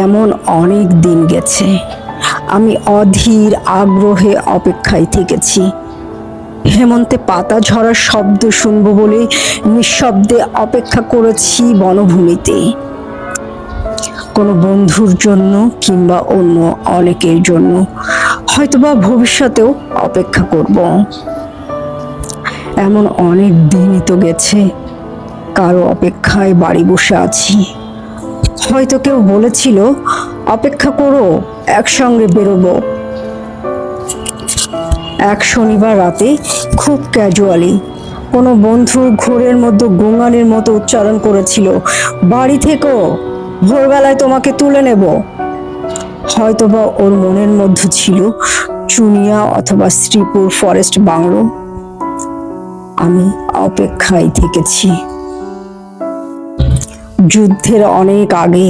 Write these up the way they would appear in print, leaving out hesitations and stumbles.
এমন অনেক দিন গেছে, আমি অধীর আগ্রহে অপেক্ষায় থেকেছি। হেমন্তে পাতা ঝরার শব্দ শুনবো বলে নিঃশব্দে অপেক্ষা করেছি বনভূমিতে। কোনো বন্ধুর জন্য কিংবা অন্য অনেকের জন্য, হয়তোবা ভবিষ্যতেও অপেক্ষা করব। এমন অনেক দিনই তো গেছে, কারো অপেক্ষায় বাড়ি বসে আছি। হয়তো কেউ বলেছিল অপেক্ষা করো, একসঙ্গে বেরোবো। এক শনিবার রাতে খুব ক্যাজুয়ালি কোনো বন্ধু ঘোরের মধ্যে গোঙানির মতো উচ্চারণ করেছিল, বাড়ি থেকো, ভোরবেলায় তোমাকে তুলে নেব। হয়তোবা ওর মনের মধ্যে ছিল চুনিয়া অথবা শ্রীপুর ফরেস্ট বাংলো। আমি অপেক্ষায় থেকেছি। যুদ্ধের অনেক আগে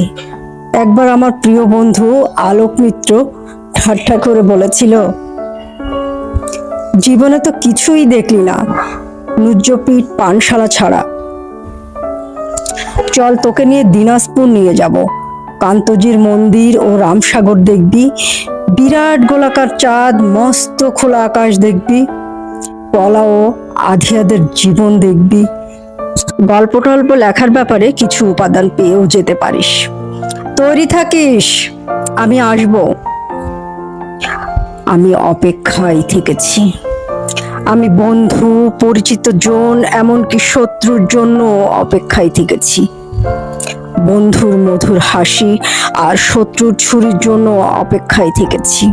একবার আমার প্রিয় বন্ধু আলোক মিত্র ঠাট্টা করে বলেছিল, জীবনে তো কিছুই দেখলি না নুজ্জপিঠ পানশালা ছাড়া। চল তোকে নিয়ে দিনাজপুর নিয়ে যাব, কান্তজির মন্দির ও রামসাগর দেখবি, বিরাট গোলাকার চাঁদ, মস্ত খোলা আকাশ দেখবি, পলা ও আধিয়াদের জীবন দেখবি। গল্প টল্প লেখার ব্যাপারে কিছু উপাদান পেয়েও যেতে পারিস। তৈরি থাকিস, আমি আসব। আমি অপেক্ষায় থেকেছি। আমি বন্ধু, পরিচিত জন, এমনকি শত্রুর জন্য অপেক্ষায় থেকেছি। বন্ধুর মধুর হাসি আর শত্রুর ছুরির জন্য অপেক্ষায় থেকেছি।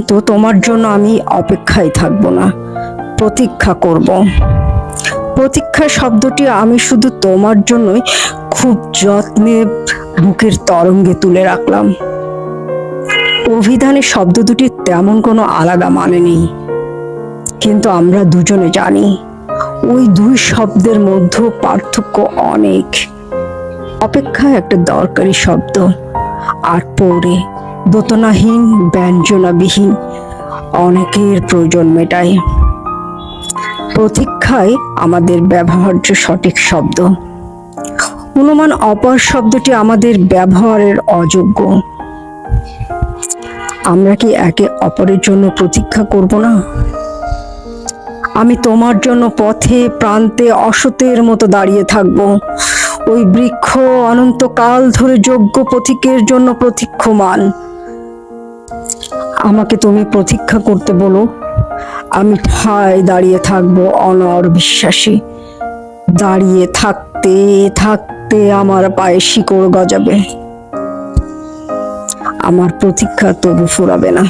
তো তোমার জন্য আমি অপেক্ষায় থাকবো না, প্রতীক্ষা করব। প্রতীক্ষা শব্দটি আমি শুধু তোমার জন্যই খুব যত্নে বুকের তরঙ্গে তুলে রাখলাম। অভিধানে শব্দ দুটি তেমন কোনো আলাদা মানে নেই, কিন্তু আমরা দুজনে জানি ওই দুই শব্দের মধ্যে পার্থক্য অনেক। অপেক্ষা একটা দরকারি শব্দ, আর পরে দোতনাহীন, ব্যঞ্জনাবিহীন, অনেকের প্রয়োজন মেটায়। প্রতীক্ষায় আমাদের ব্যবহার্য সঠিক শব্দ, অনুমান অপর শব্দটি আমাদের ব্যবহারের অযোগ্য। আমরা কি একে অপরের জন্য প্রতীক্ষা করব না? আমি তোমার জন্য পথে প্রান্তে অসতের মতো দাঁড়িয়ে থাকব, ওই বৃক্ষ অনন্তকাল ধরে যোগ্য পথিকের জন্য প্রতীক্ষমান। আমাকে তুমি প্রতীক্ষা করতে বলো, আমি ঠায় দাঁড়িয়ে থাকবো অনড় বিশ্বাসী। দাঁড়িয়ে থাকতে থাকতে আমার পায়ে শিকড় গজাবে, আমার প্রতীক্ষা তবু ফুরাবে না।